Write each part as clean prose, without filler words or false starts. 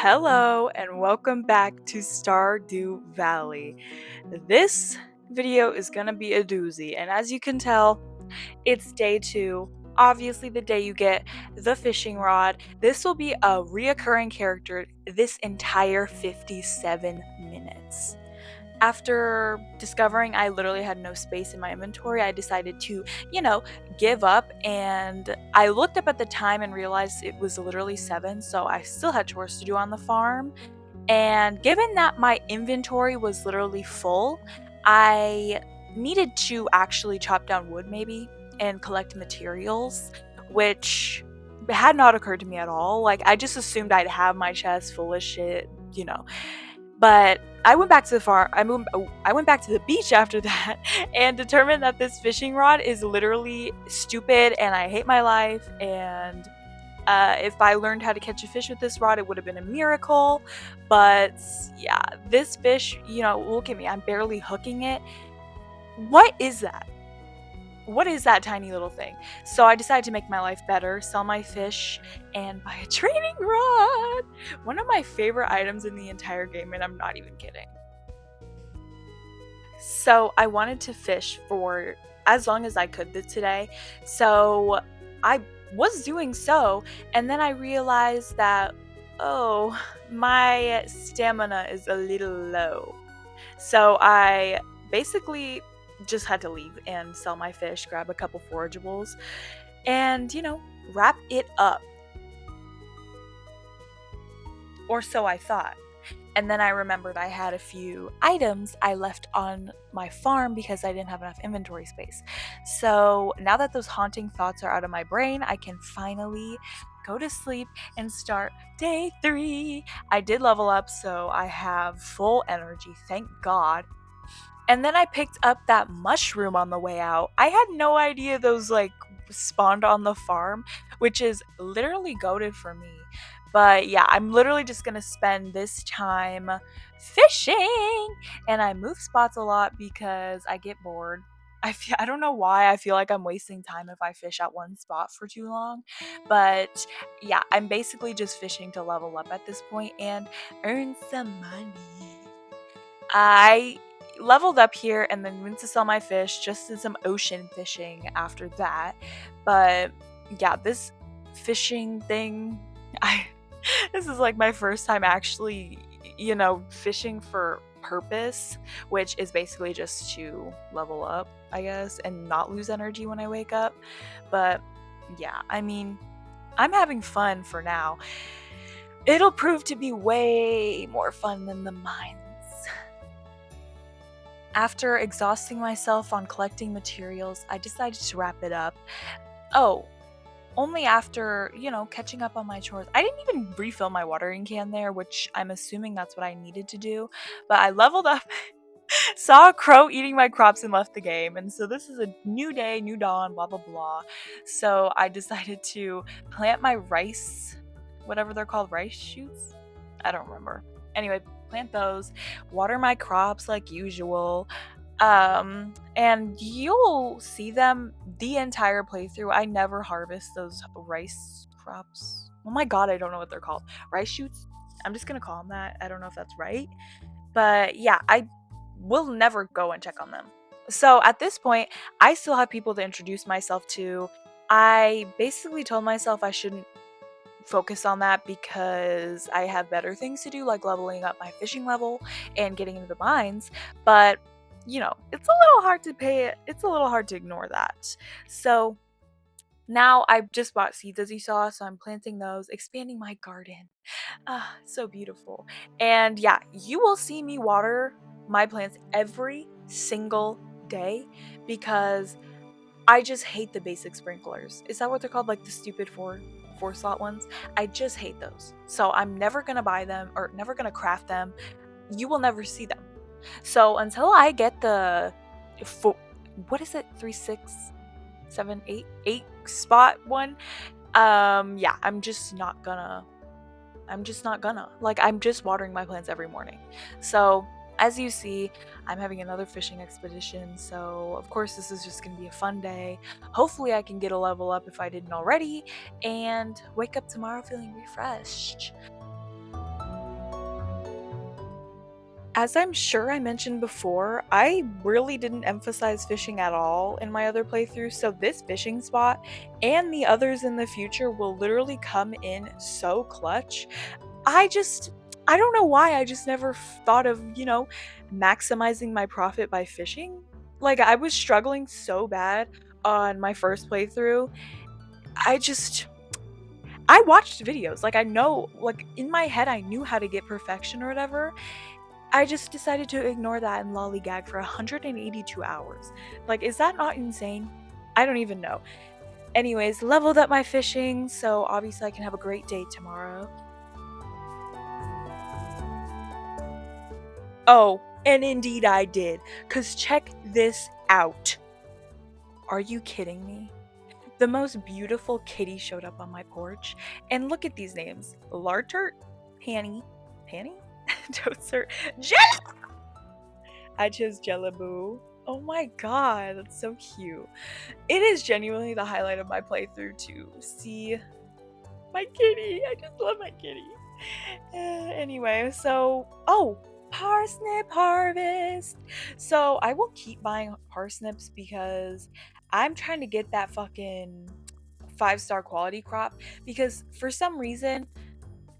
Hello and welcome back to Stardew Valley. This video is gonna be a doozy, and as you can tell, it's day 2. Obviously, the day you get the fishing rod. This will be a reoccurring character this entire 57 minutes. After discovering I literally had no space in my inventory, I decided to, give up. And I looked up at the time and realized it was literally 7, so I still had chores to do on the farm. And given that my inventory was literally full, I needed to actually chop down wood maybe and collect materials, which had not occurred to me at all. Like, I just assumed I'd have my chest full of shit. But I went back to the farm. I went back to the beach after that and determined that this fishing rod is literally stupid and I hate my life. And if I learned how to catch a fish with this rod, it would have been a miracle. But yeah, this fish, look at me. I'm barely hooking it. What is that? What is that tiny little thing? So I decided to make my life better, sell my fish, and buy a training rod. One of my favorite items in the entire game, and I'm not even kidding. So I wanted to fish for as long as I could today. So I was doing so, and then I realized that, oh, my stamina is a little low. So I basically just had to leave and sell my fish, grab a couple forageables, and, wrap it up. Or so I thought. And then I remembered I had a few items I left on my farm because I didn't have enough inventory space. So now that those haunting thoughts are out of my brain, I can finally go to sleep and start day 3. I did level up, so I have full energy, thank God. And then I picked up that mushroom on the way out. I had no idea those spawned on the farm, which is literally goated for me. But yeah, I'm literally just gonna spend this time fishing, and I move spots a lot because I get bored. I don't know why I feel like I'm wasting time if I fish at one spot for too long. But yeah, I'm basically just fishing to level up at this point and earn some money. I leveled up here and then went to sell my fish, just did some ocean fishing after that. But yeah, this fishing thing, I this is like my first time actually, fishing for purpose, which is basically just to level up, I guess, and not lose energy when I wake up. But yeah, I mean, I'm having fun for now. It'll prove to be way more fun than the mines. After exhausting myself on collecting materials, I decided to wrap it up. Oh, only after, catching up on my chores. I didn't even refill my watering can there, which I'm assuming that's what I needed to do. But I leveled up, saw a crow eating my crops, and left the game. And so this is a new day, new dawn, blah, blah, blah. So I decided to plant my rice, whatever they're called, rice shoots? I don't remember. Anyway, plant those, water my crops like usual. And you'll see them the entire playthrough. I never harvest those rice crops. Oh my god, I don't know what they're called. Rice shoots? I'm just gonna call them that. I don't know if that's right. But yeah, I will never go and check on them. So at this point, I still have people to introduce myself to. I basically told myself I shouldn't focus on that because I have better things to do, like leveling up my fishing level and getting into the mines. But it's a little hard it's a little hard to ignore that. So now I've just bought seeds, as you saw, so I'm planting those, expanding my garden. Ah, so beautiful. And yeah, you will see me water my plants every single day because I just hate the basic sprinklers. Is that what they're called? Like the stupid four slot ones? I just hate those. So I'm never gonna buy them or never gonna craft them. You will never see them. So until I get the what is it? 3, 6, 7, 8, 8 spot one. Yeah, I'm just not gonna. Like, I'm just watering my plants every morning. So as you see, I'm having another fishing expedition, so of course this is just gonna be a fun day. Hopefully I can get a level up if I didn't already, and wake up tomorrow feeling refreshed. As I'm sure I mentioned before, I really didn't emphasize fishing at all in my other playthrough, so this fishing spot and the others in the future will literally come in so clutch. I just I don't know why I just never thought of, maximizing my profit by fishing. Like I was struggling so bad on my first playthrough. I just I watched videos. Like I know like in my head I knew how to get perfection or whatever. I just decided to ignore that and lollygag for 182 hours. Like is that not insane? I don't even know. Anyways, leveled up my fishing, so obviously I can have a great day tomorrow. Oh, and indeed I did. Cause check this out. Are you kidding me? The most beautiful kitty showed up on my porch. And look at these names. Lartert, Panny, Panny? Toadster, Jell! I chose Jellaboo. Oh my god, that's so cute. It is genuinely the highlight of my playthrough to see my kitty. I just love my kitty. Anyway, so parsnip harvest. So I will keep buying parsnips because I'm trying to get that fucking 5-star quality crop because for some reason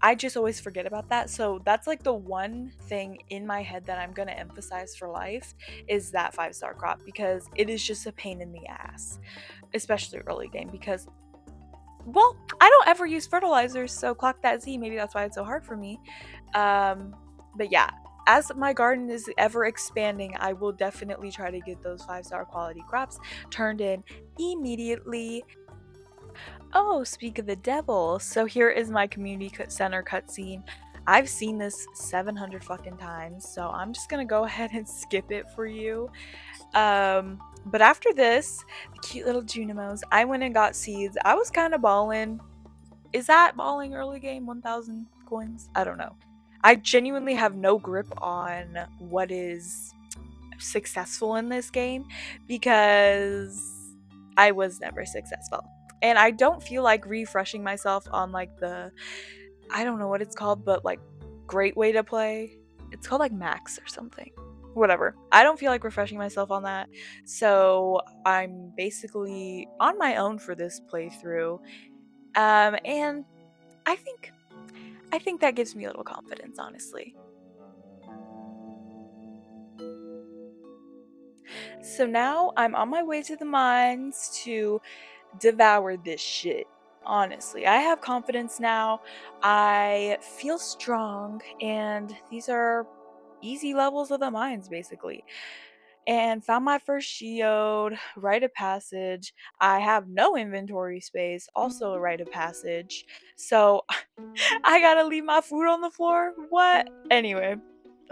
I just always forget about that. So that's like the one thing in my head that I'm going to emphasize for life is that 5-star crop because it is just a pain in the ass, especially early game because well, I don't ever use fertilizers, so clock that Z. Maybe that's why it's so hard for me. But yeah, as my garden is ever expanding, I will definitely try to get those 5-star quality crops turned in immediately. Oh, speak of the devil. So here is my community center cutscene. I've seen this 700 fucking times, so I'm just gonna go ahead and skip it for you. But after this, the cute little Junimos, I went and got seeds. I was kind of balling. Is that balling early game? 1,000 coins? I don't know. I genuinely have no grip on what is successful in this game because I was never successful. And I don't feel like refreshing myself on like the I don't know what it's called, but like great way to play. It's called like max or something. Whatever. I don't feel like refreshing myself on that. So I'm basically on my own for this playthrough. And I think that gives me a little confidence, honestly. So now I'm on my way to the mines to devour this shit. Honestly, I have confidence now. I feel strong, and these are easy levels of the mines, basically. And found my first geode, rite of passage. I have no inventory space, also a rite of passage. So I gotta leave my food on the floor? What? Anyway,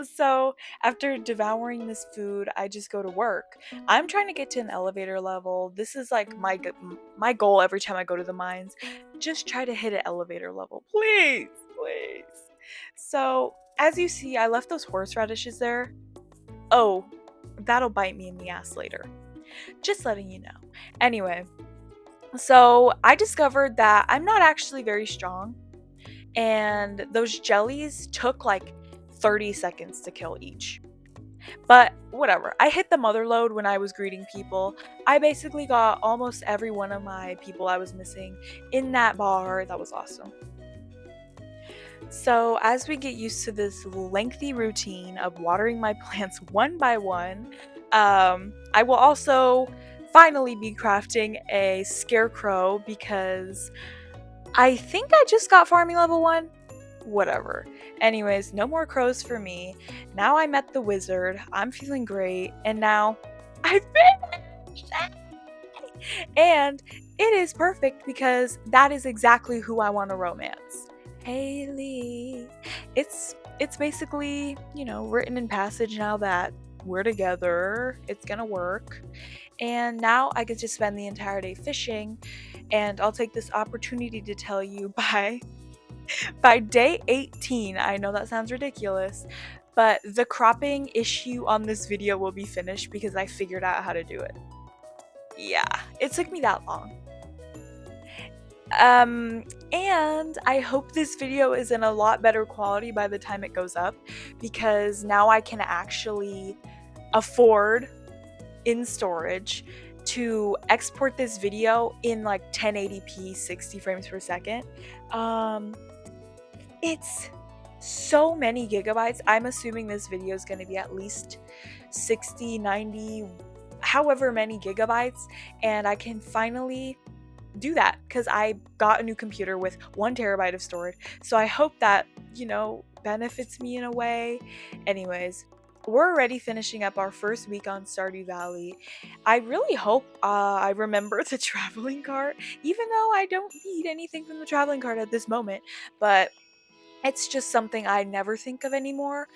so after devouring this food, I just go to work. I'm trying to get to an elevator level. This is like my goal every time I go to the mines. Just try to hit an elevator level. Please, please. So, as you see, I left those horseradishes there. Oh, that'll bite me in the ass later. Just letting you know. Anyway, so I discovered that I'm not actually very strong, and those jellies took like 30 seconds to kill each. But whatever, I hit the mother load when I was greeting people. I basically got almost every one of my people I was missing in that bar. That was awesome. So, as we get used to this lengthy routine of watering my plants one by one, I will also finally be crafting a scarecrow because I think I just got farming level 1. Whatever. Anyways, no more crows for me. Now I met the wizard. I'm feeling great. And now I finished! And it is perfect because that is exactly who I want to romance. Haley. It's basically, written in passage now that we're together. It's gonna work. And now I get to spend the entire day fishing, and I'll take this opportunity to tell you by day 18, I know that sounds ridiculous, but the cropping issue on this video will be finished because I figured out how to do it. Yeah, it took me that long. Um, and I hope this video is in a lot better quality by the time it goes up, because now I can actually afford in storage to export this video in like 1080p 60 frames per second. Um, it's so many gigabytes. I'm assuming this video is going to be at least 60, 90, however many gigabytes, and I can finally do that because I got a new computer with 1 terabyte of storage. So I hope that, benefits me in a way. Anyways, we're already finishing up our first week on Stardew Valley. I really hope I remember the traveling cart, even though I don't need anything from the traveling cart at this moment. But it's just something I never think of anymore,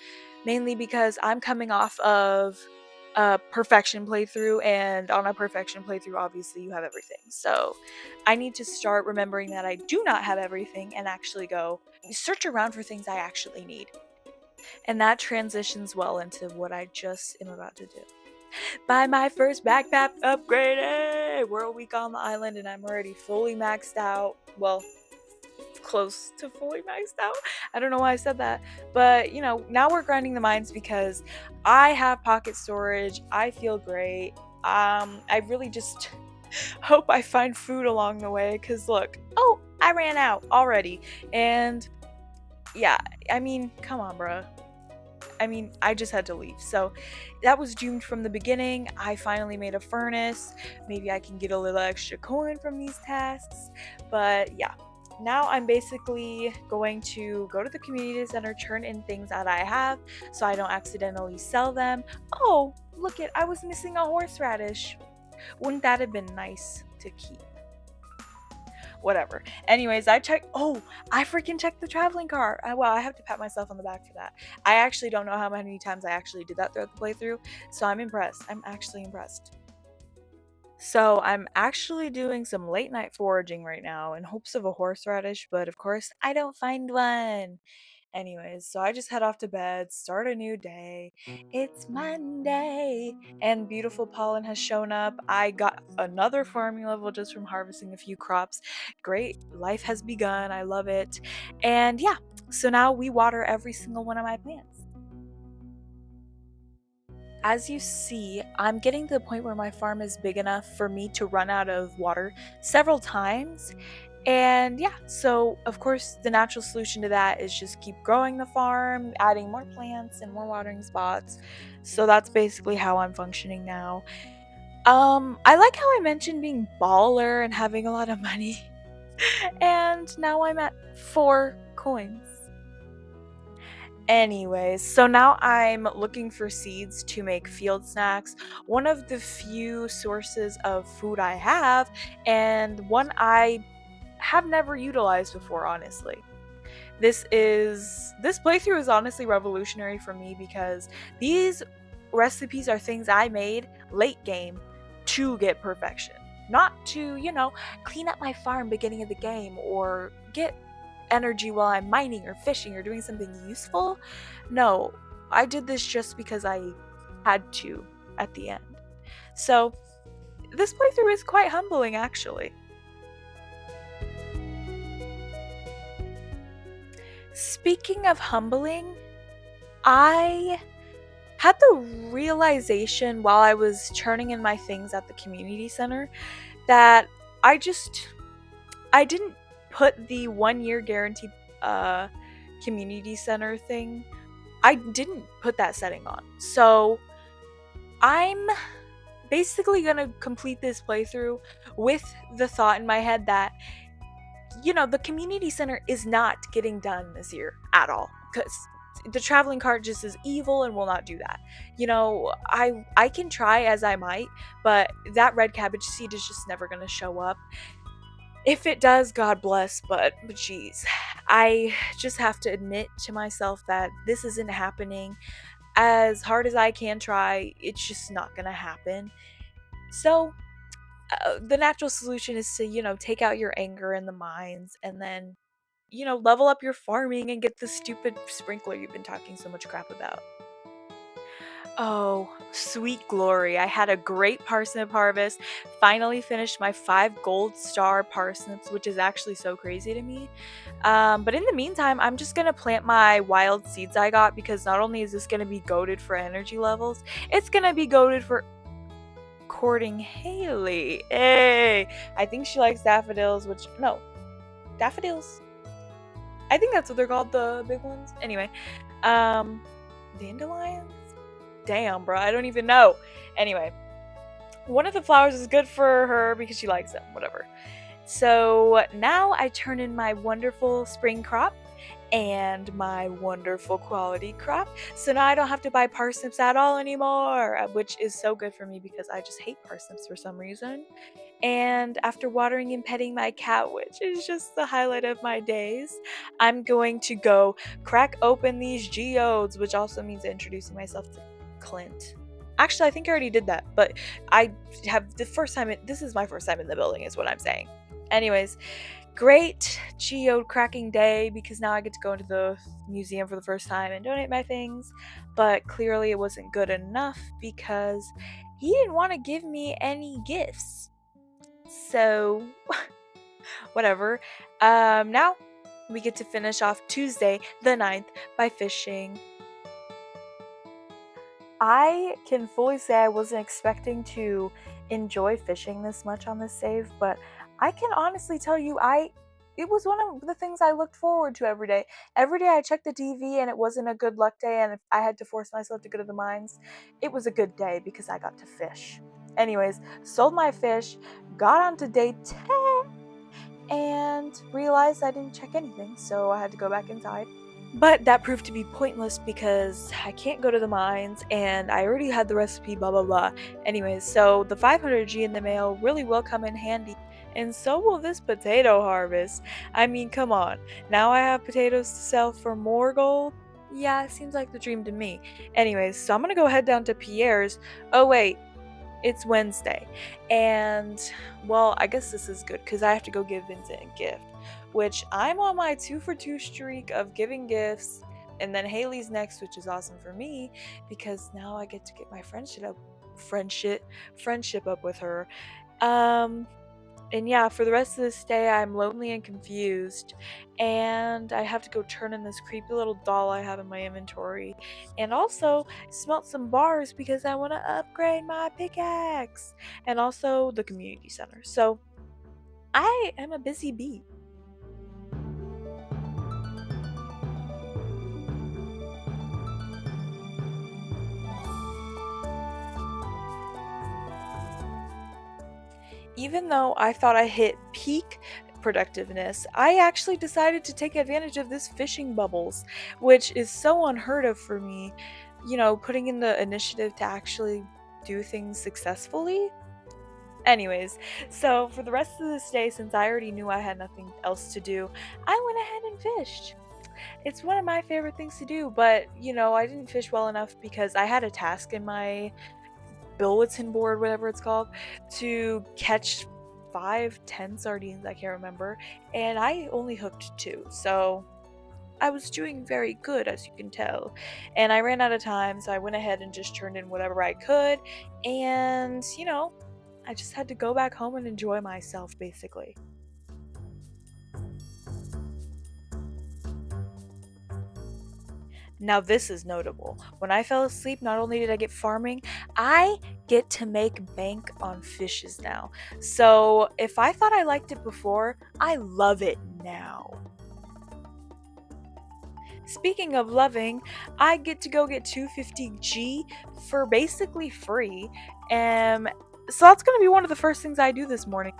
mainly because I'm coming off of a perfection playthrough, and on a perfection playthrough, obviously, you have everything. So I need to start remembering that I do not have everything and actually go search around for things I actually need. And that transitions well into what I just am about to do. Buy my first backpack upgrade! We're a week on the island and I'm already fully maxed out. Well, close to fully maxed out. I don't know why I said that. But, now we're grinding the mines because I have pocket storage. I feel great. I really just hope I find food along the way because look, oh, I ran out already. And yeah, I mean, come on, bruh. I mean, I just had to leave. So that was doomed from the beginning. I finally made a furnace. Maybe I can get a little extra coin from these tasks. But yeah, now I'm basically going to go to the community center, turn in things that I have so I don't accidentally sell them. Oh, look I was missing a horseradish. Wouldn't that have been nice to keep? Whatever. Anyways, I freaking checked the traveling cart. Well, I have to pat myself on the back for that. I actually don't know how many times I actually did that throughout the playthrough, so I'm impressed. I'm actually impressed. So I'm actually doing some late night foraging right now in hopes of a horseradish, but of course I don't find one. Anyways, so I just head off to bed, start a new day. It's Monday, and beautiful pollen has shown up. I got another farming level just from harvesting a few crops. Great, life has begun. I love it. And yeah, so now we water every single one of my plants. As you see, I'm getting to the point where my farm is big enough for me to run out of water several times. And yeah, so of course, the natural solution to that is just keep growing the farm, adding more plants and more watering spots. So that's basically how I'm functioning now. I like how I mentioned being baller and having a lot of money. And now I'm at 4 coins. Anyways, so now I'm looking for seeds to make field snacks. One of the few sources of food I have, and one I have never utilized before, honestly. This playthrough is honestly revolutionary for me because these recipes are things I made late game to get perfection. Not to, clean up my farm beginning of the game or get energy while I'm mining or fishing or doing something useful. No, I did this just because I had to at the end. So, this playthrough is quite humbling actually. Speaking of humbling, I had the realization while I was turning in my things at the community center that I didn't put the 1 year guarantee uh community center thing. I didn't put that setting on. So I'm basically gonna complete this playthrough with the thought in my head that the community center is not getting done this year at all because the traveling cart just is evil and will not do that. I can try as I might, but that red cabbage seed is just never going to show up. If it does, God bless, but geez, I just have to admit to myself that this isn't happening. As hard as I can try, it's just not going to happen. So the natural solution is to take out your anger in the mines and then level up your farming and get the stupid sprinkler you've been talking so much crap about. Oh, sweet glory. I had a great parsnip harvest. Finally finished my 5 gold star parsnips, which is actually so crazy to me. But in the meantime, I'm just gonna plant my wild seeds I got because not only is this gonna be goaded for energy levels, it's gonna be goaded for courting Haley. Hey! I think she likes daffodils, which, no, daffodils. I think that's what they're called, the big ones. Anyway, um, dandelions? Damn, bro, I don't even know. Anyway, one of the flowers is good for her because she likes them, whatever. So now I turn in my wonderful spring crop and my wonderful quality crop. So now I don't have to buy parsnips at all anymore, which is so good for me because I just hate parsnips for some reason. And after watering and petting my cat, which is just the highlight of my days, I'm going to go crack open these geodes, which also means introducing myself to Clint. Actually, I think I already did that, but I have the first time, this is my first time in the building, is what I'm saying. Anyways, great geode cracking day because now I get to go into the museum for the first time and donate my things. But clearly, it wasn't good enough because he didn't want to give me any gifts. So, whatever. Now we get to finish off Tuesday, the 9th, by fishing. I can fully say I wasn't expecting to enjoy fishing this much on this save, but I can honestly tell you it was one of the things I looked forward to every day. Every day I checked the TV and it wasn't a good luck day and if I had to force myself to go to the mines, it was a good day because I got to fish. Anyways, sold my fish, got on to day 10 and realized I didn't check anything, so I had to go back inside. But that proved to be pointless because I can't go to the mines and I already had the recipe, blah blah blah. Anyways, so the 500G in the mail really will come in handy. And so will this potato harvest. I mean, come on. Now I have potatoes to sell for more gold? Yeah, it seems like the dream to me. Anyways, so I'm gonna go head down to Pierre's. Oh, wait, it's Wednesday. And, well, I guess this is good because I have to go give Vincent a gift, which I'm on my 2 for 2 streak of giving gifts. And then Haley's next, which is awesome for me because now I get to get my friendship up with her. Um, and yeah, for the rest of this day, I'm lonely and confused, and I have to go turn in this creepy little doll I have in my inventory, and also smelt some bars because I want to upgrade my pickaxe, and also the community center. So I am a busy bee. Even though I thought I hit peak productiveness, I actually decided to take advantage of this fishing bubbles, which is so unheard of for me. You know, putting in the initiative to actually do things successfully. Anyways, so for the rest of this day, since I already knew I had nothing else to do, I went ahead and fished. It's one of my favorite things to do, but I didn't fish well enough because I had a task in my bulletin board, whatever it's called, to catch 5, 10 sardines, I can't remember, and I only hooked 2. So I was doing very good, as you can tell. And I ran out of time, so I went ahead and just turned in whatever I could, and I just had to go back home and enjoy myself, basically. Now, this is notable. When I fell asleep, not only did I get farming, I get to make bank on fishes now. So, if I thought I liked it before, I love it now. Speaking of loving, I get to go get 250G for basically free. So that's going to be one of the first things I do this morning.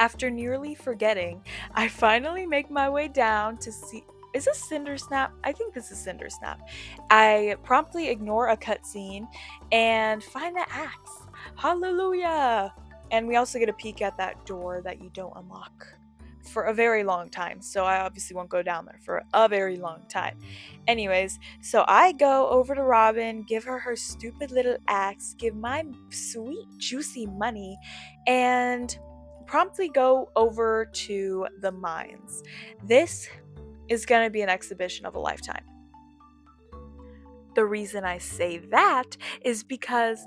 After nearly forgetting, I finally make my way down to see. Is this Cinder Snap? I think this is Cinder Snap. I promptly ignore a cutscene and find the axe. Hallelujah! And we also get a peek at that door that you don't unlock for a very long time. So I obviously won't go down there for a very long time. Anyways, so I go over to Robin, give her stupid little axe, give my sweet juicy money, and promptly go over to the mines. This is going to be an exhibition of a lifetime. The reason I say that is because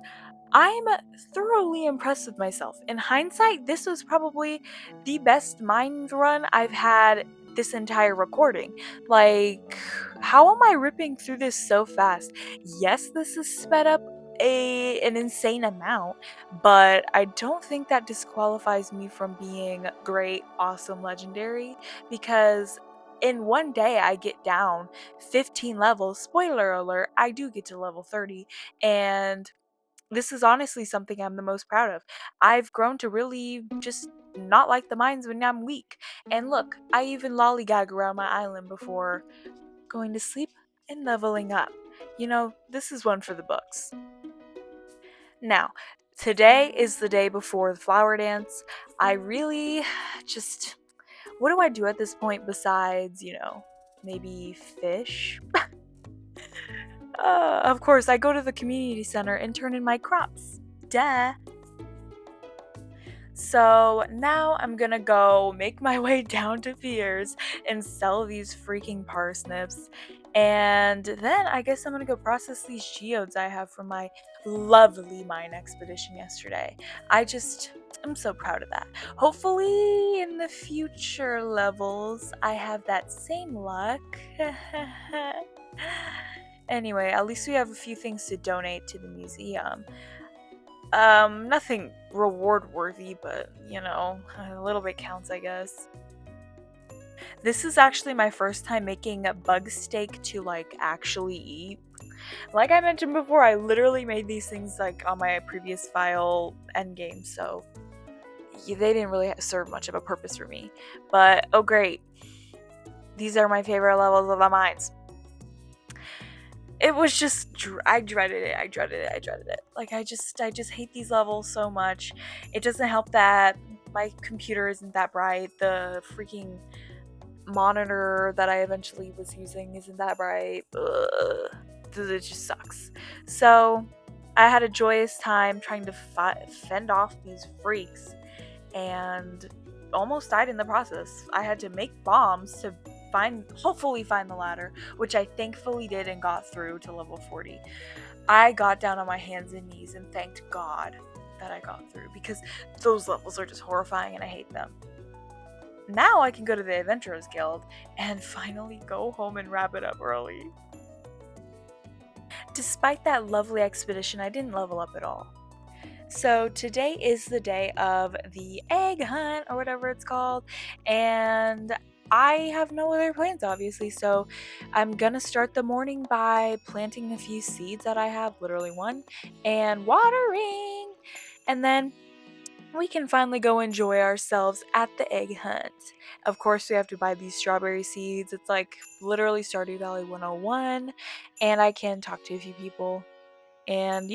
I'm thoroughly impressed with myself. In hindsight, this was probably the best mind run I've had this entire recording. Like, how am I ripping through this so fast? Yes, this is sped up an insane amount, but I don't think that disqualifies me from being great, awesome, legendary, because in one day I get down 15 levels. Spoiler alert, I do get to level 30, and this is honestly something I'm the most proud of. I've grown to really just not like the mines when I'm weak. And look, I even lollygag around my island before going to sleep and leveling up. You know, this is one for the books. Now, today is the day before the flower dance. I really just. What do I do at this point besides, maybe fish? Of course, I go to the community center and turn in my crops. Duh. So now I'm gonna go make my way down to Piers and sell these freaking parsnips. And then I guess I'm gonna go process these geodes I have from my lovely mine expedition yesterday. I'm so proud of that. Hopefully, in the future levels, I have that same luck. Anyway, at least we have a few things to donate to the museum. Nothing reward worthy, but a little bit counts, I guess. This is actually my first time making a bug steak to actually eat. Like I mentioned before, I literally made these things on my previous file endgame, so they didn't really serve much of a purpose for me. But oh great, these are my favorite levels of the mines. It was just I dreaded it. I just hate these levels so much. It doesn't help that my computer isn't that bright. The freaking monitor that I eventually was using isn't that bright. Ugh. It just sucks. So I had a joyous time trying to fend off these freaks and almost died in the process. I had to make bombs to hopefully find the ladder, which I thankfully did and got through to level 40. I got down on my hands and knees and thanked God that I got through, because those levels are just horrifying and I hate them. Now I can go to the Adventurers Guild and finally go home and wrap it up early. Despite that lovely expedition, I didn't level up at all. So today is the day of the egg hunt, or whatever it's called, and I have no other plans, obviously, so I'm gonna start the morning by planting a few seeds that I have, literally one, and watering, and then we can finally go enjoy ourselves at the egg hunt. Of course, we have to buy these strawberry seeds. It's literally Stardew Valley 101, and I can talk to a few people and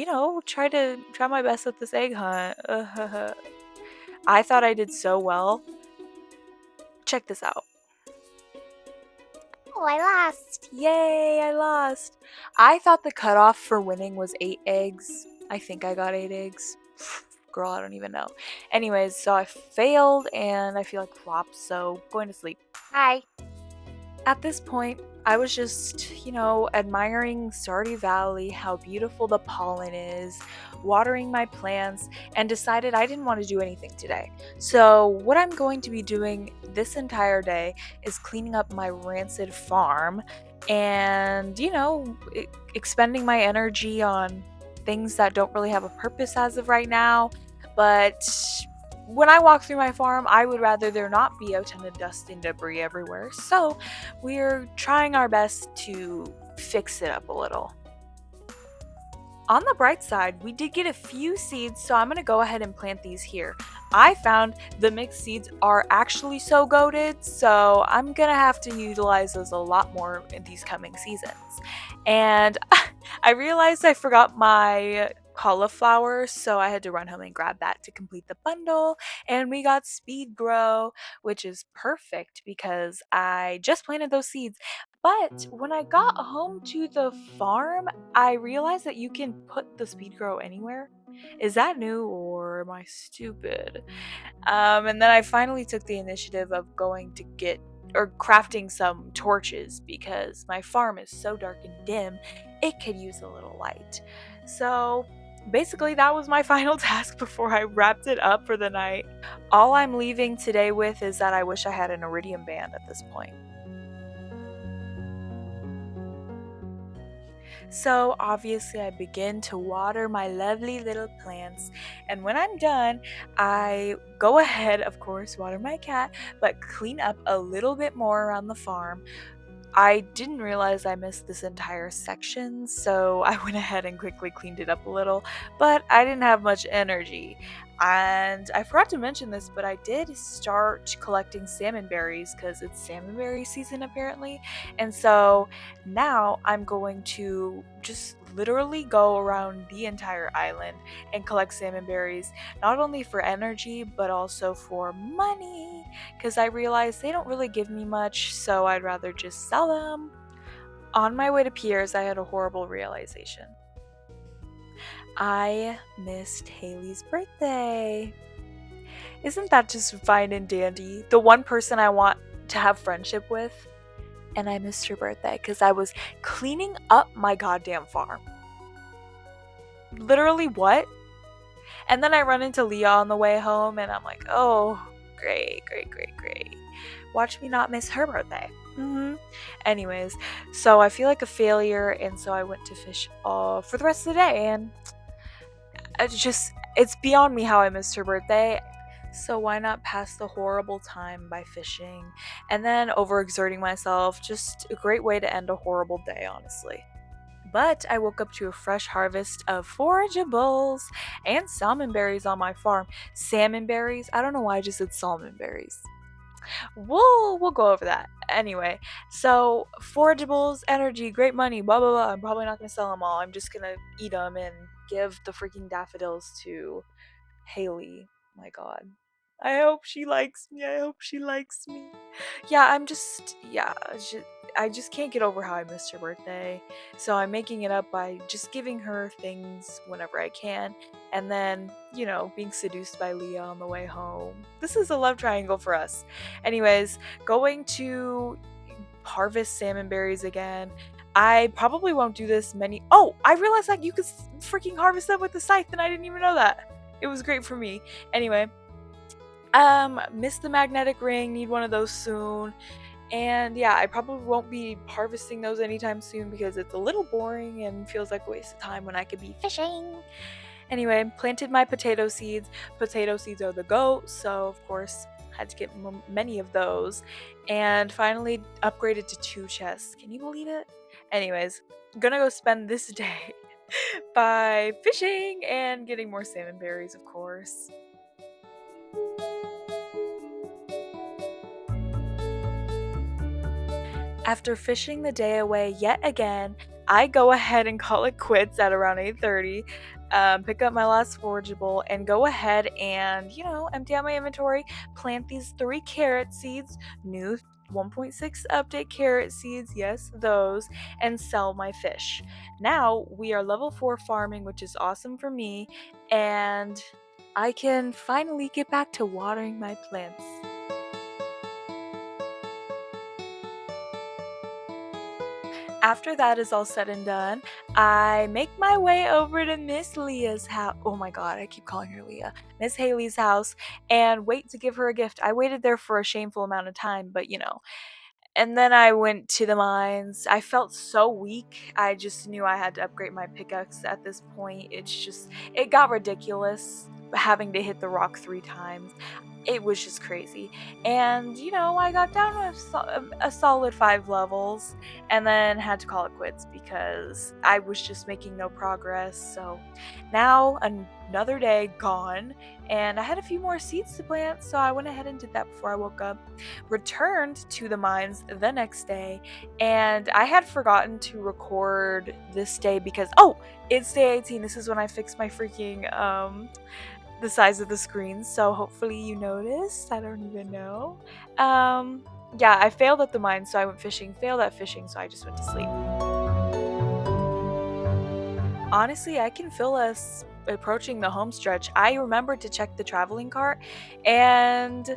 try my best at this egg hunt. I thought I did so well. Check this out. Oh, I lost. Yay, I lost. I thought the cutoff for winning was 8 eggs. I think I got 8 eggs. Girl, I don't even know. Anyways, so I failed and I feel like flop, so going to sleep. Hi. At this point, I was just, admiring Stardew Valley, how beautiful the pollen is, watering my plants, and decided I didn't want to do anything today. So, what I'm going to be doing this entire day is cleaning up my rancid farm and, expending my energy on things that don't really have a purpose as of right now. But when I walk through my farm, I would rather there not be a ton of dust and debris everywhere. So we're trying our best to fix it up a little. On the bright side, we did get a few seeds, so I'm going to go ahead and plant these here. I found the mixed seeds are actually so goated, so I'm going to have to utilize those a lot more in these coming seasons. And I realized I forgot my cauliflower, so I had to run home and grab that to complete the bundle, and we got speed grow, which is perfect because I just planted those seeds. But when I got home to the farm, I realized that you can put the speed grow anywhere. Is that new or am I stupid? And then I finally took the initiative of going to get or crafting some torches because my farm is so dark and dim, it could use a little light. So basically, that was my final task before I wrapped it up for the night. All I'm leaving today with is that I wish I had an iridium band at this point. So obviously, I begin to water my lovely little plants, and when I'm done, I go ahead, of course, water my cat, but clean up a little bit more around the farm. I didn't realize I missed this entire section, so I went ahead and quickly cleaned it up a little, but I didn't have much energy. And I forgot to mention this, but I did start collecting salmon berries because it's salmon berry season apparently. And so now I'm going to just literally go around the entire island and collect salmon berries, not only for energy, but also for money because I realized they don't really give me much, so I'd rather just sell them. On my way to Pierre's, I had a horrible realization. I missed Haley's birthday. Isn't that just fine and dandy? The one person I want to have friendship with, and I missed her birthday because I was cleaning up my goddamn farm. Literally, what? And then I run into Leah on the way home, and I'm like, oh, great. Watch me not miss her birthday. Anyways, so I feel like a failure, and so I went to fish for the rest of the day, and it's beyond me how I missed her birthday. So why not pass the horrible time by fishing and then overexerting myself? Just a great way to end a horrible day, honestly. But I woke up to a fresh harvest of forageables and salmon berries on my farm. Salmon berries? I don't know why I just said salmon berries. We'll go over that. Anyway, so forageables, energy, great money, blah blah blah. I'm probably not gonna sell them all. I'm just gonna eat them and give the freaking daffodils to Haley. My God. I hope she likes me. Yeah, I just can't get over how I missed her birthday. So I'm making it up by just giving her things whenever I can, and then, being seduced by Leah on the way home. This is a love triangle for us. Anyways, going to harvest salmon berries again. I probably won't do this many. Oh, I realized that you could freaking harvest them with the scythe, and I didn't even know that. It was great for me. Anyway, missed the magnetic ring, need one of those soon. And yeah, I probably won't be harvesting those anytime soon because it's a little boring and feels like a waste of time when I could be fishing. Anyway, planted my potato seeds. Potato seeds are the goat, so of course had to get many of those. And finally upgraded to 2 chests. Can you believe it? Anyways, I'm gonna go spend this day by fishing and getting more salmon berries, of course. After fishing the day away yet again, I go ahead and call it quits at around 8:30, pick up my last forageable, and go ahead and, empty out my inventory, plant these 3 carrot seeds, new 1.6 update carrot seeds, yes, those, and sell my fish. Now, we are level 4 farming, which is awesome for me, and I can finally get back to watering my plants. After that is all said and done, I make my way over to Miss Leah's house. Oh my god, I keep calling her Leah. Miss Haley's house, and wait to give her a gift. I waited there for a shameful amount of time, but And then I went to the mines. I felt so weak. I just knew I had to upgrade my pickaxe at this point. It got ridiculous having to hit the rock 3 times. It was just crazy. And, I got down to a solid 5 levels and then had to call it quits because I was just making no progress. So now another day gone, and I had a few more seeds to plant, so I went ahead and did that before I woke up. Returned to the mines the next day, and I had forgotten to record this day because, it's day 18. This is when I fixed my freaking, the size of the screen, so hopefully you noticed. I don't even know. Yeah, I failed at the mines, so I went fishing, failed at fishing, so I just went to sleep. Honestly, I can feel us approaching the home stretch. I remembered to check the traveling cart, and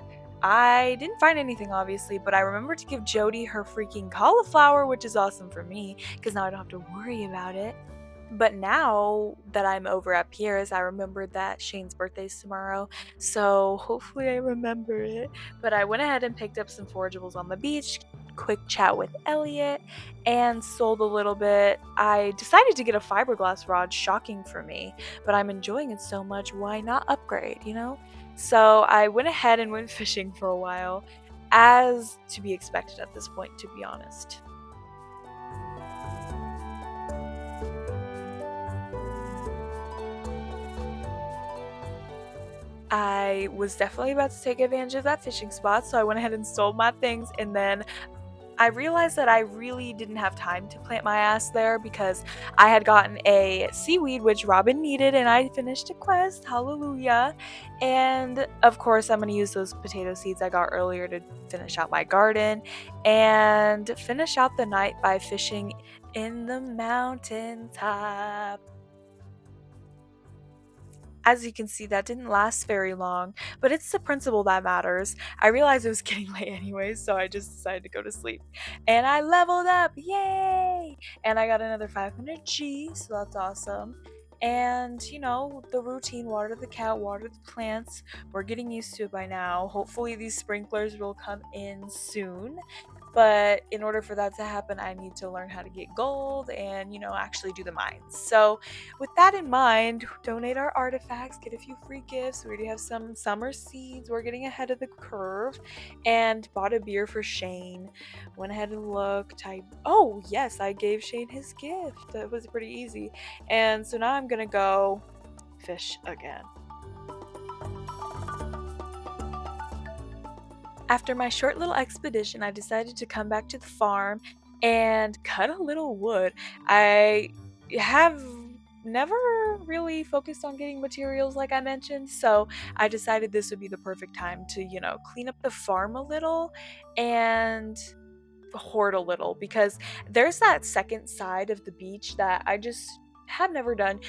I didn't find anything obviously, but I remember to give Jody her freaking cauliflower, which is awesome for me because now I don't have to worry about it. But now that I'm over at Pierre's, I remembered that Shane's birthday's tomorrow, so hopefully I remember it. But I went ahead and picked up some forageables on the beach, quick chat with Elliot, and sold a little bit. I decided to get a fiberglass rod, shocking for me, but I'm enjoying it so much, why not upgrade, you know? So I went ahead and went fishing for a while, as to be expected at this point, to be honest. I was definitely about to take advantage of that fishing spot, so I went ahead and sold my things, and then I realized that I really didn't have time to plant my ass there because I had gotten a seaweed which Robin needed, and I finished a quest, hallelujah. And of course, I'm going to use those potato seeds I got earlier to finish out my garden and finish out the night by fishing in the mountaintop. As you can see, that didn't last very long, but it's the principle that matters. I realized it was getting late anyways, so I just decided to go to sleep. And I leveled up, yay! And I got another 500 G, so that's awesome. And, you know, the routine, water the cow, water the plants, we're getting used to it by now. Hopefully these sprinklers will come in soon. But in order for that to happen, I need to learn how to get gold and, you know, actually do the mines. So with that in mind, donate our artifacts, get a few free gifts. We already have some summer seeds. We're getting ahead of the curve, and bought a beer for Shane. Went ahead and looked. Oh yes, I gave Shane his gift. That was pretty easy. And so now I'm gonna go fish again. After my short little expedition, I decided to come back to the farm and cut a little wood. I have never really focused on getting materials like I mentioned, so I decided this would be the perfect time to, you know, clean up the farm a little and hoard a little because there's that second side of the beach that I just have never done.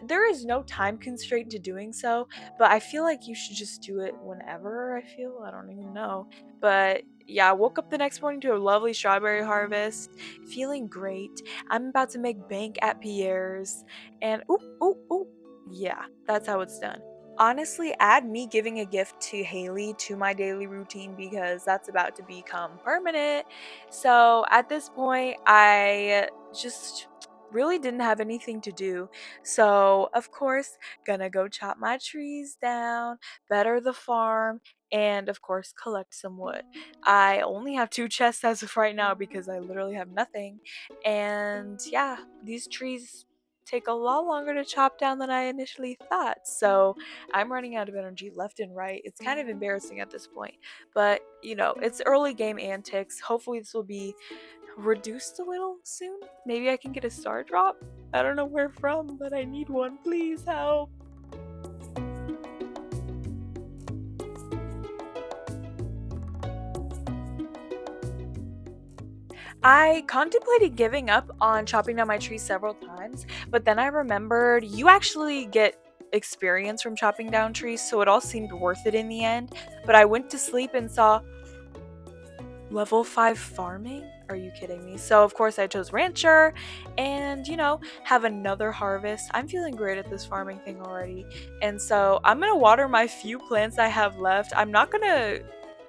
There is no time constraint to doing so, but I feel like you should just do it whenever. I don't even know. But yeah, I woke up the next morning to a lovely strawberry harvest, feeling great. I'm about to make bank at Pierre's, and ooh, yeah, that's how it's done. Honestly, add me giving a gift to Haley to my daily routine because that's about to become permanent. So at this point, I just really didn't have anything to do. So, of course, gonna go chop my trees down, better the farm, and of course, collect some wood. I only have two chests as of right now because I literally have nothing. And yeah, these trees take a lot longer to chop down than I initially thought. So, I'm running out of energy left and right. It's kind of embarrassing at this point, but you know, it's early game antics. Hopefully, this will be reduced a little soon. Maybe I can get a star drop. I don't know where from, but I need one. Please help. I contemplated giving up on chopping down my trees several times, but then I remembered you actually get experience from chopping down trees, so it all seemed worth it in the end. But I went to sleep and saw level 5 farming? Are you kidding me? So, of course, I chose Rancher and, you know, have another harvest. I'm feeling great at this farming thing already. And so, I'm going to water my few plants I have left. I'm not going to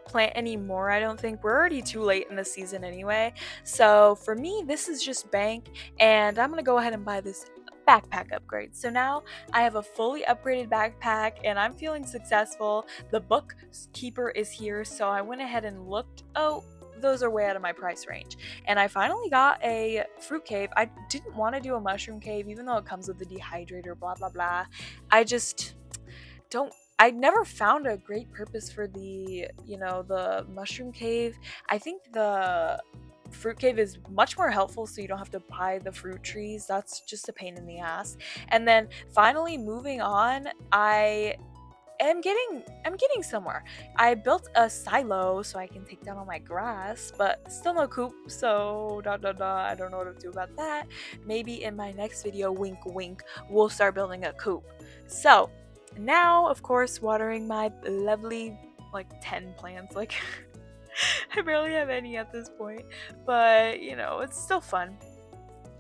plant anymore, I don't think. We're already too late in the season anyway. So, for me, this is just bank, and I'm going to go ahead and buy this backpack upgrade. So now I have a fully upgraded backpack and I'm feeling successful. The bookkeeper is here, so I went ahead and looked. Oh, those are way out of my price range. And I finally got a fruit cave. I didn't want to do a mushroom cave, even though it comes with a dehydrator, blah, blah, blah. I just don't. I never found a great purpose for the, you know, the mushroom cave. I think the fruit cave is much more helpful so you don't have to buy the fruit trees. That's just a pain in the ass. And then finally moving on, I'm getting somewhere. I built a silo so I can take down all my grass, but still no coop, so I don't know what to do about that. Maybe in my next video, wink wink, we'll start building a coop. So now, of course, watering my lovely like 10 plants. Like, I barely have any at this point, but you know, it's still fun.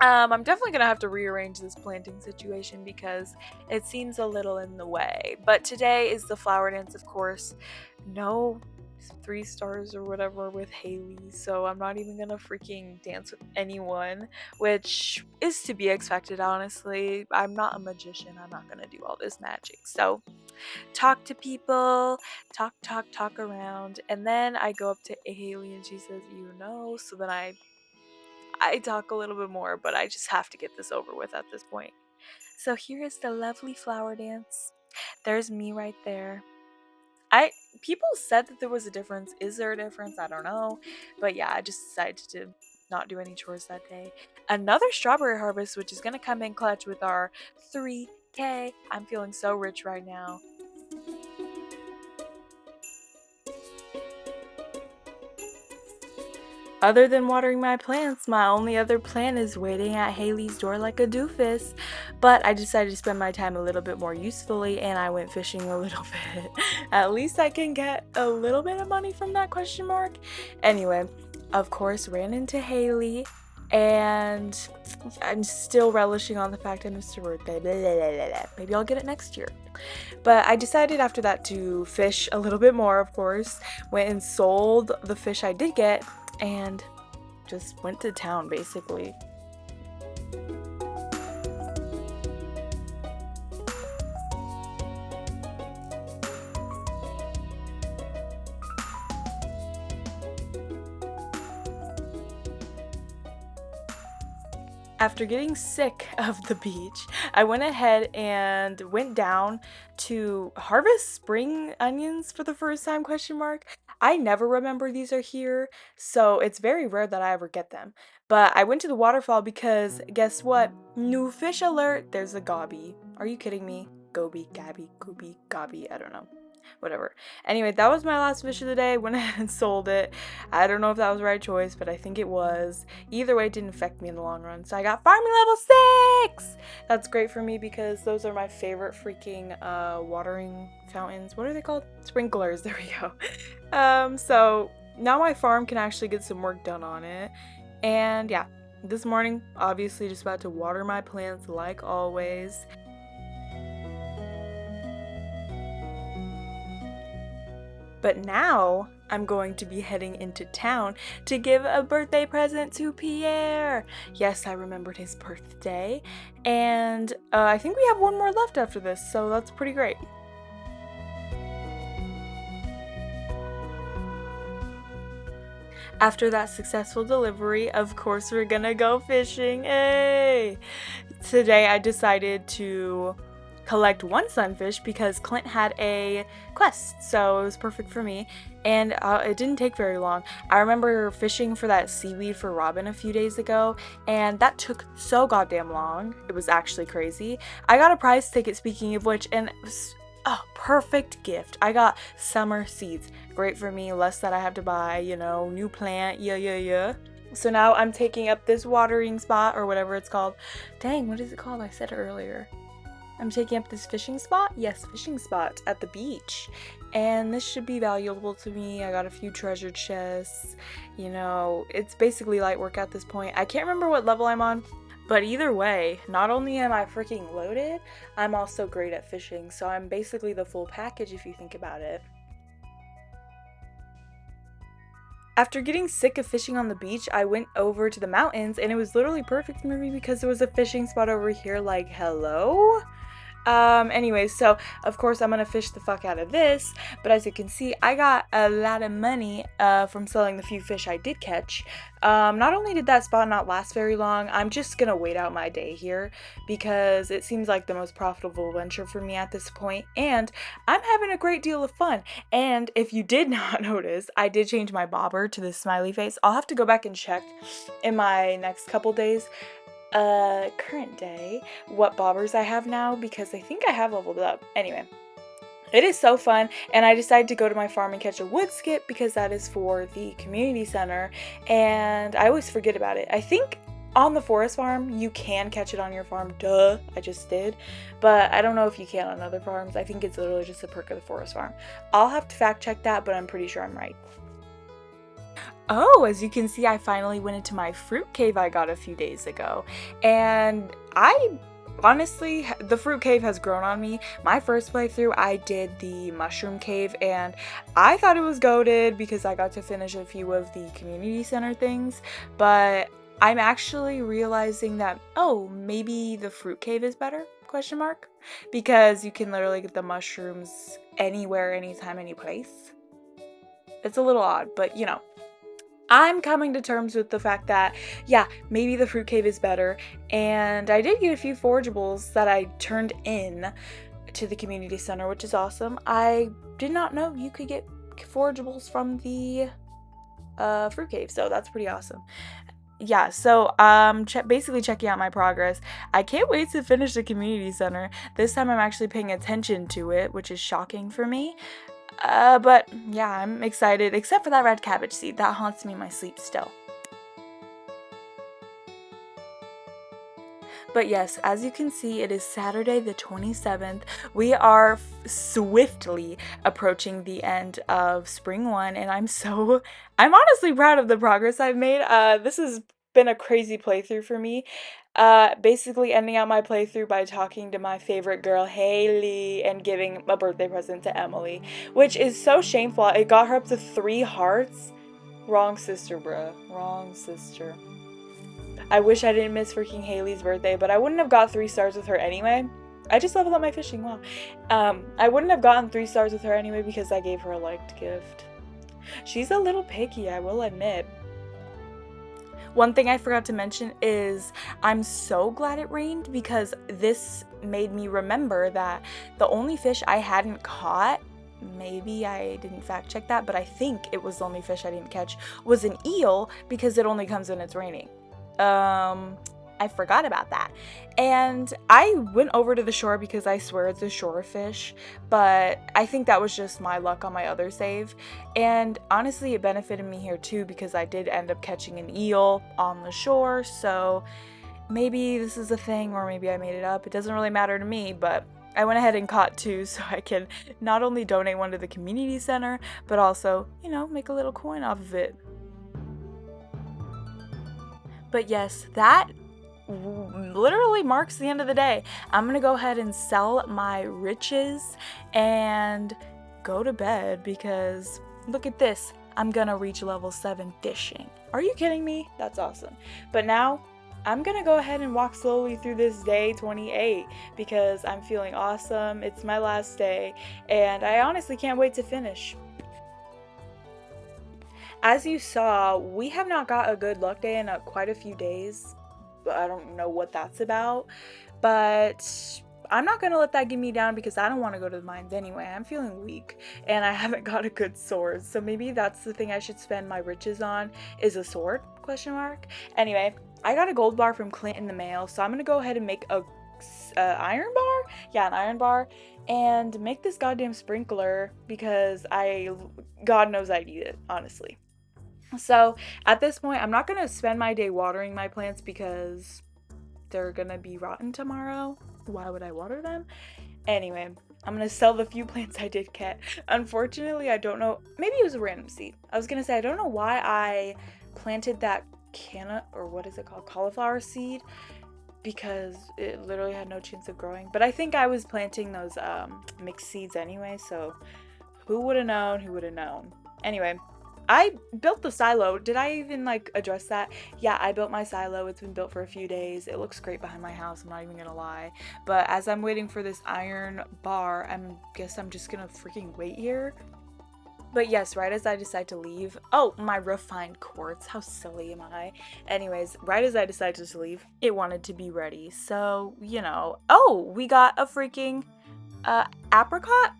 I'm definitely gonna have to rearrange this planting situation because it seems a little in the way. But today is the flower dance, of course. No 3 stars or whatever with Haley, so I'm not even gonna freaking dance with anyone, which is to be expected, honestly. I'm not a magician, I'm not gonna do all this magic. So, talk to people, talk around, and then I go up to Haley and she says, so then I talk a little bit more, but I just have to get this over with at this point. So here is the lovely flower dance. There's me right there. I People said that there was a difference. Is there a difference? I don't know. But yeah, I just decided to not do any chores that day. Another strawberry harvest, which is gonna come in clutch with our 3K. I'm feeling so rich right now. Other than watering my plants, my only other plan is waiting at Haley's door like a doofus. But I decided to spend my time a little bit more usefully and I went fishing a little bit. At least I can get a little bit of money from that question mark. Anyway, of course, ran into Haley and I'm still relishing on the fact I missed her birthday. Blah, blah, blah, blah. Maybe I'll get it next year. But I decided after that to fish a little bit more, of course. Went and sold the fish I did get and just went to town basically. After getting sick of the beach, I went ahead and went down to harvest spring onions for the first time, question mark. I never remember these are here, so it's very rare that I ever get them. But I went to the waterfall because guess what? New fish alert, there's a gobby. Are you kidding me? Goby, gabby, gooby, gobby, I don't know. Whatever. Anyway, that was my last fish of the day. Went ahead and sold it. I don't know if that was the right choice, but I think it was. Either way, it didn't affect me in the long run. So I got farming level 6! That's great for me because those are my favorite freaking watering fountains. What are they called? Sprinklers. There we go. So now my farm can actually get some work done on it. And yeah, this morning, obviously just about to water my plants like always. But now I'm going to be heading into town to give a birthday present to Pierre. Yes, I remembered his birthday. And I think we have one more left after this, so that's pretty great. After that successful delivery, of course, we're gonna go fishing. Hey! Today I decided to collect one sunfish because Clint had a quest, so it was perfect for me. And it didn't take very long. I remember fishing for that seaweed for Robin a few days ago, and that took so goddamn long. It was actually crazy. I got a prize ticket, speaking of which, and it was a perfect gift. I got summer seeds. Great for me, less that I have to buy, new plant, yeah. So now I'm taking up this watering spot, or whatever it's called. Dang, what is it called? I said it earlier. I'm taking up this fishing spot? Yes, fishing spot at the beach. And this should be valuable to me. I got a few treasure chests. It's basically light work at this point. I can't remember what level I'm on. But either way, not only am I freaking loaded, I'm also great at fishing. So I'm basically the full package if you think about it. After getting sick of fishing on the beach, I went over to the mountains and it was literally perfect for me because there was a fishing spot over here like, hello? Anyways, so of course I'm gonna fish the fuck out of this, but as you can see, I got a lot of money from selling the few fish I did catch. Not only did that spot not last very long, I'm just gonna wait out my day here because it seems like the most profitable venture for me at this point, and I'm having a great deal of fun. And if you did not notice, I did change my bobber to this smiley face. I'll have to go back and check in my next couple days. Current day, what bobbers I have now because I think I have leveled up. Anyway, it is so fun, and I decided to go to my farm and catch a wood skip because that is for the community center, and I always forget about it. I think on the forest farm, you can catch it on your farm. Duh, I just did. But I don't know if you can on other farms. I think it's literally just a perk of the forest farm. I'll have to fact check that, but I'm pretty sure I'm right. Oh, as you can see, I finally went into my fruit cave I got a few days ago. And I honestly, the fruit cave has grown on me. My first playthrough, I did the mushroom cave, and I thought it was goated because I got to finish a few of the community center things. But I'm actually realizing that, oh, maybe the fruit cave is better? Question mark. Because you can literally get the mushrooms anywhere, anytime, any place. It's a little odd, but you know. I'm coming to terms with the fact that, yeah, maybe the fruit cave is better, and I did get a few forageables that I turned in to the community center, which is awesome. I did not know you could get forageables from the fruit cave, so that's pretty awesome. Yeah, so basically checking out my progress. I can't wait to finish the community center. This time I'm actually paying attention to it, which is shocking for me. But yeah, I'm excited, except for that red cabbage seed. That haunts me in my sleep still. But yes, as you can see, it is Saturday the 27th. We are swiftly approaching the end of Spring 1, and I'm honestly proud of the progress I've made. This has been a crazy playthrough for me. Basically ending out my playthrough by talking to my favorite girl, Haley, and giving a birthday present to Emily, which is so shameful. It got her up to 3 hearts. Wrong sister, bruh. Wrong sister. I wish I didn't miss freaking Haley's birthday, but I wouldn't have got 3 stars with her anyway. I just leveled up my fishing, wow. I wouldn't have gotten 3 stars with her anyway because I gave her a liked gift. She's a little picky, I will admit. One thing I forgot to mention is I'm so glad it rained because this made me remember that the only fish I hadn't caught, maybe I didn't fact check that, but I think it was the only fish I didn't catch, was an eel because it only comes when it's raining. I forgot about that. And I went over to the shore because I swear it's a shore fish, but I think that was just my luck on my other save. And honestly, it benefited me here too because I did end up catching an eel on the shore, so maybe this is a thing or maybe I made it up. It doesn't really matter to me, but I went ahead and caught 2 so I can not only donate one to the community center, but also, you know, make a little coin off of it. But yes, that literally marks the end of the day. I'm gonna go ahead and sell my riches and go to bed because look at this. I'm gonna reach level 7 fishing. Are you kidding me? That's awesome. But now I'm gonna go ahead and walk slowly through this day 28 because I'm feeling awesome. It's my last day and I honestly can't wait to finish. As you saw, we have not got a good luck day in quite a few days. I don't know what that's about, but I'm not going to let that get me down because I don't want to go to the mines anyway. I'm feeling weak and I haven't got a good sword. So maybe that's the thing I should spend my riches on is a sword, question mark. Anyway, I got a gold bar from Clint in the mail. So I'm going to go ahead and make a iron bar. Yeah, an iron bar and make this goddamn sprinkler because God knows I need it, honestly. So at this point, I'm not going to spend my day watering my plants because they're going to be rotten tomorrow. Why would I water them? Anyway, I'm going to sell the few plants I did get. Unfortunately, I don't know. Maybe it was a random seed. I was going to say, I don't know why I planted that or what is it called? Cauliflower seed because it literally had no chance of growing. But I think I was planting those mixed seeds anyway. So who would have known? Who would have known? Anyway. I built the silo. Did I even address that? Yeah, I built my silo. It's been built for a few days. It looks great behind my house. I'm not even gonna lie. But as I'm waiting for this iron bar, guess I'm just gonna freaking wait here. But yes, right as I decide to leave, oh, my refined quartz, how silly am I? Anyways, right as I decided to leave, it wanted to be ready. So, you know, oh, we got a freaking apricot?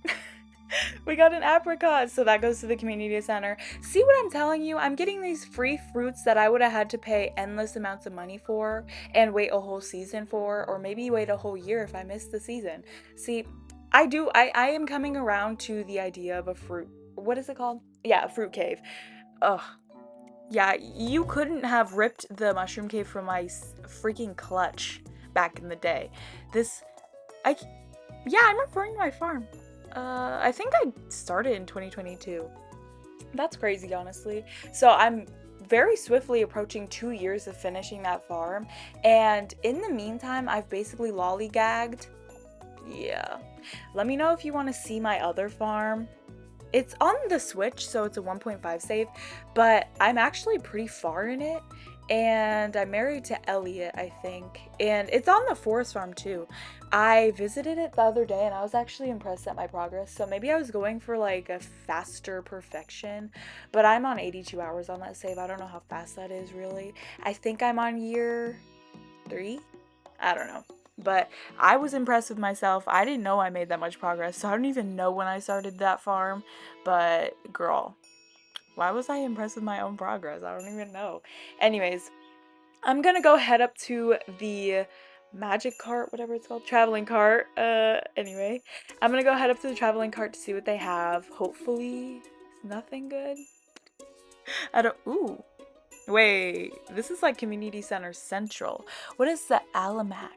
We got an apricot, so that goes to the community center. See what I'm telling you? I'm getting these free fruits that I would have had to pay endless amounts of money for and wait a whole season for, or maybe wait a whole year if I missed the season. See, I am coming around to the idea of a fruit, what is it called? Yeah, a fruit cave. Ugh. Yeah, you couldn't have ripped the mushroom cave from my freaking clutch back in the day. This, I, yeah, I'm referring to my farm. I think I started in 2022. That's crazy, honestly. So I'm very swiftly approaching 2 years of finishing that farm, and in the meantime, I've basically lollygagged. Yeah. Let me know if you want to see my other farm. It's on the Switch, so it's a 1.5 save, but I'm actually pretty far in it, and I'm married to Elliot, I think, and it's on the forest farm too. I visited it the other day, and I was actually impressed at my progress, so maybe I was going for like a faster perfection, but I'm on 82 hours on that save. I don't know how fast that is really. I think I'm on year 3? I don't know. But I was impressed with myself. I didn't know I made that much progress, so I don't even know when I started that farm. But girl, why was I impressed with my own progress? I don't even know. Anyways, I'm gonna go head up to the magic cart, whatever it's called, traveling cart. Anyway, I'm gonna go head up to the traveling cart to see what they have. Hopefully, it's nothing good. I don't. Ooh. Wait, this is like Community Center Central. What is the Alamac?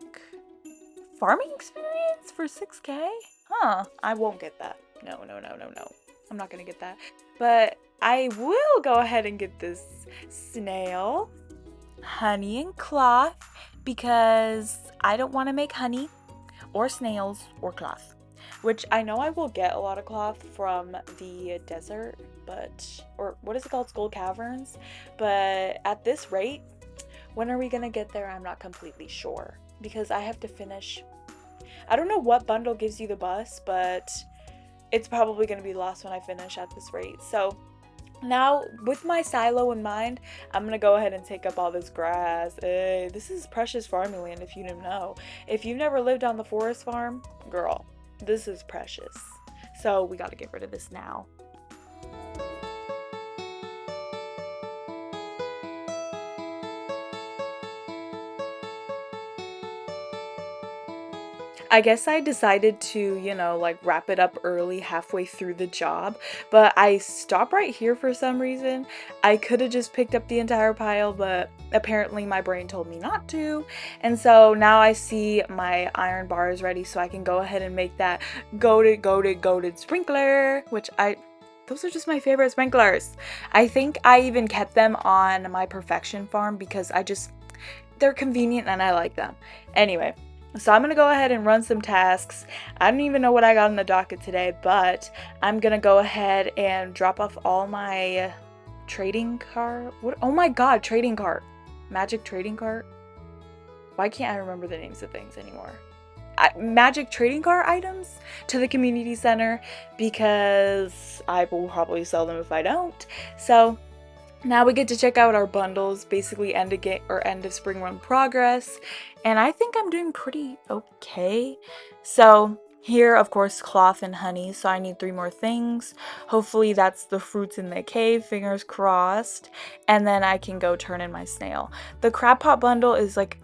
Farming experience for 6K? Huh, I won't get that. No, no, no, no, no. I'm not gonna get that. But I will go ahead and get this snail, honey and cloth, because I don't want to make honey or snails or cloth. Which I know I will get a lot of cloth from the desert, or what is it called? Skull Caverns. But at this rate, when are we gonna get there? I'm not completely sure. Because I have to finish. I don't know what bundle gives you the bus, but it's probably gonna be the last one I finish at this rate. So now, with my silo in mind, I'm gonna go ahead and take up all this grass. Hey, this is precious farming land if you didn't know. If you've never lived on the forest farm, girl, this is precious. So we gotta get rid of this now. I guess I decided to, like wrap it up early halfway through the job, but I stopped right here for some reason. I could have just picked up the entire pile, but apparently my brain told me not to. And so now I see my iron bar is ready, so I can go ahead and make that goated sprinkler, those are just my favorite sprinklers. I think I even kept them on my perfection farm because they're convenient and I like them. Anyway. So I'm going to go ahead and run some tasks. I don't even know what I got on the docket today, but I'm going to go ahead and drop off all my trading cart. What? Oh my god, trading cart. Magic trading cart. Why can't I remember the names of things anymore? Magic trading cart items to the community center because I will probably sell them if I don't. So now we get to check out our bundles, basically end of spring run progress, and I think I'm doing pretty okay. So here, of course, cloth and honey, so I need 3 more things. Hopefully that's the fruits in the cave, fingers crossed, and then I can go turn in my snail. The crab pot bundle is like,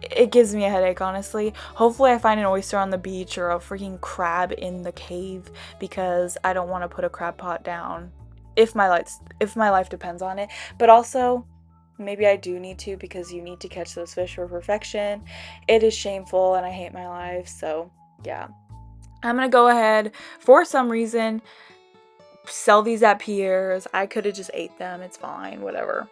it gives me a headache, honestly. Hopefully I find an oyster on the beach or a freaking crab in the cave because I don't want to put a crab pot down if my life depends on it. But also, maybe I do need to because you need to catch those fish for perfection. It is shameful and I hate my life, so yeah. I'm gonna go ahead, for some reason, sell these at Pierre's. I could have just ate them, it's fine, whatever.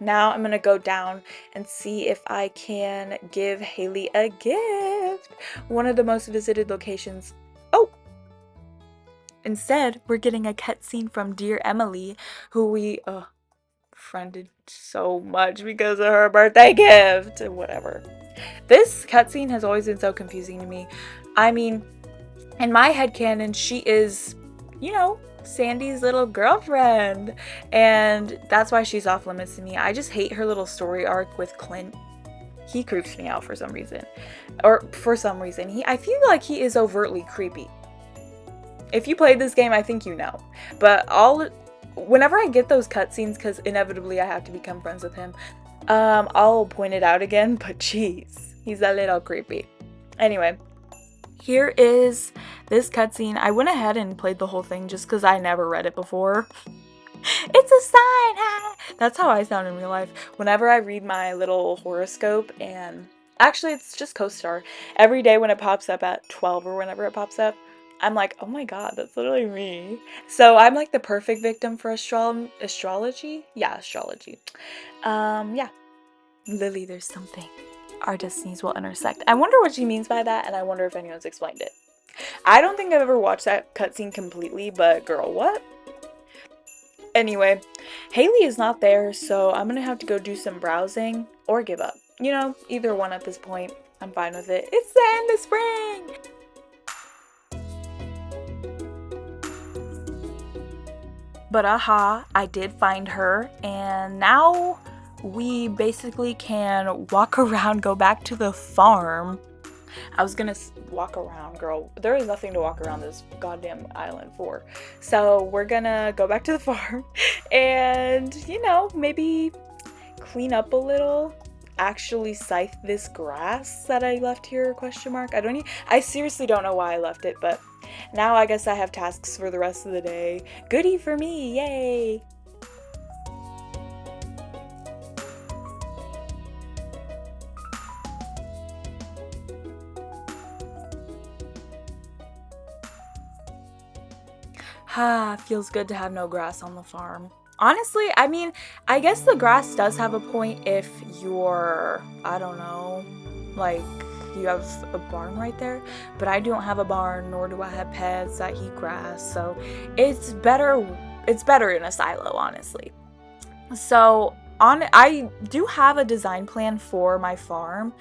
Now I'm gonna go down and see if I can give Haley a gift. One of the most visited locations. Oh! Instead, we're getting a cutscene from Dear Emily, who we friended so much because of her birthday gift. Whatever. This cutscene has always been so confusing to me. I mean, in my headcanon, she is, Sandy's little girlfriend. And that's why she's off limits to me. I just hate her little story arc with Clint. He creeps me out for some reason. I feel like he is overtly creepy. If you played this game, I think you know. But whenever I get those cutscenes, because inevitably I have to become friends with him, I'll point it out again, but jeez, he's a little creepy. Anyway, here is this cutscene. I went ahead and played the whole thing just because I never read it before. It's a sign! That's how I sound in real life. Whenever I read my little horoscope, and actually it's just CoStar, every day when it pops up at 12 or whenever it pops up, I'm like, oh my god, that's literally me. So I'm like the perfect victim for astrology? Yeah, astrology. Yeah. Lily, there's something. Our destinies will intersect. I wonder what she means by that, and I wonder if anyone's explained it. I don't think I've ever watched that cutscene completely, but girl, what? Anyway, Haley is not there, so I'm gonna have to go do some browsing or give up. You know, either one at this point. I'm fine with it. It's the end of spring! But aha, I did find her, and now we basically can walk around, go back to the farm. I was gonna walk around, girl. There is nothing to walk around this goddamn island for. So we're gonna go back to the farm and, you know, maybe clean up a little. Actually scythe this grass that I left here, question mark. I seriously don't know why I left it, but now I guess I have tasks for the rest of the day. Goodie for me, yay! Feels good to have no grass on the farm. Honestly, I mean, I guess the grass does have a point if you're, I don't know, like you have a barn right there, but I don't have a barn, nor do I have pets that eat grass, so it's better in a silo, honestly. So I do have a design plan for my farm.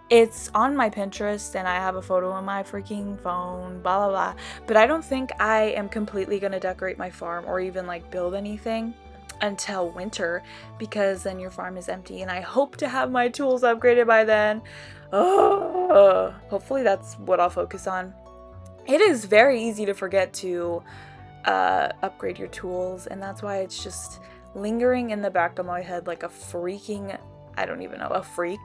It's on my Pinterest and I have a photo on my freaking phone, blah blah blah. But I don't think I am completely gonna decorate my farm or even like build anything until winter, because then your farm is empty and I hope to have my tools upgraded by then. Oh, hopefully that's what I'll focus on. It is very easy to forget to upgrade your tools, and that's why it's just lingering in the back of my head like a freaking, I don't even know, a freak.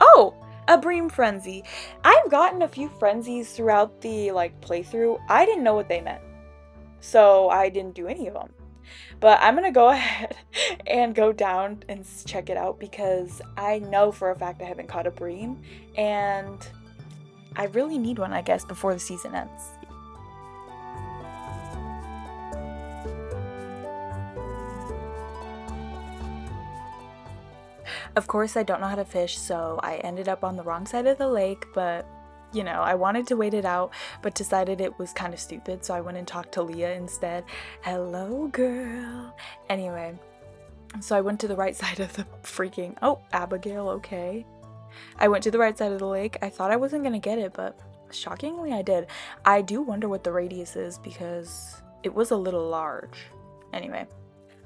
Oh, a bream frenzy. I've gotten a few frenzies throughout the like playthrough. I didn't know what they meant, so I didn't do any of them. But I'm gonna go ahead and go down and check it out, because I know for a fact I haven't caught a bream, and I really need one, I guess, before the season ends. Of course, I don't know how to fish, so I ended up on the wrong side of the lake, but you know, I wanted to wait it out, but decided it was kind of stupid, so I went and talked to Leah instead. Hello, girl. Anyway, so I went to the right side of the freaking, oh, Abigail, okay. I went to the right side of the lake. I thought I wasn't gonna get it, but shockingly I did. I do wonder what the radius is, because it was a little large. Anyway,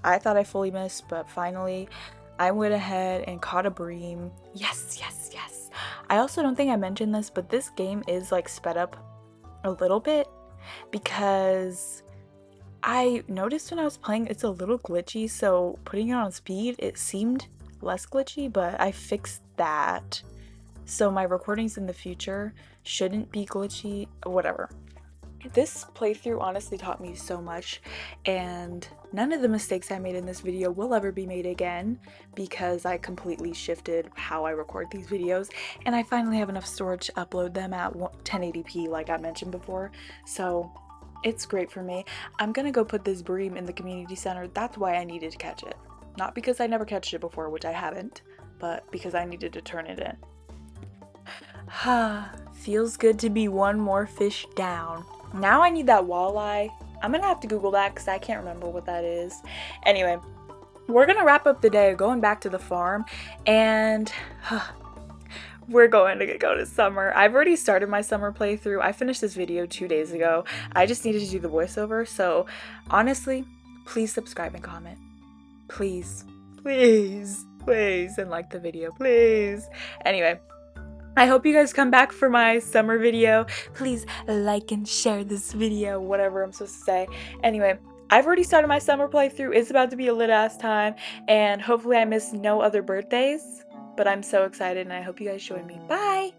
I thought I fully missed, but finally I went ahead and caught a bream. Yes, yes, yes. I also don't think I mentioned this, but this game is like sped up a little bit, because I noticed when I was playing it's a little glitchy, so putting it on speed, it seemed less glitchy, but I fixed that. So my recordings in the future shouldn't be glitchy, whatever. This playthrough honestly taught me so much, and none of the mistakes I made in this video will ever be made again, because I completely shifted how I record these videos, and I finally have enough storage to upload them at 1080p like I mentioned before, so it's great for me. I'm gonna go put this bream in the community center. That's why I needed to catch it. Not because I never catched it before, which I haven't, but because I needed to turn it in. Feels good to be one more fish down. Now I need that walleye. I'm gonna have to Google that because I can't remember what that is. Anyway, we're gonna wrap up the day going back to the farm, and we're going to go to summer. I've already started my summer playthrough. I finished this video 2 days ago. I just needed to do the voiceover, so honestly, please subscribe and comment. Please, please, please, and like the video, please. Anyway, I hope you guys come back for my summer video. Please like and share this video, whatever I'm supposed to say. Anyway, I've already started my summer playthrough. It's about to be a lit ass time, and hopefully I miss no other birthdays. But I'm so excited, and I hope you guys join me. Bye!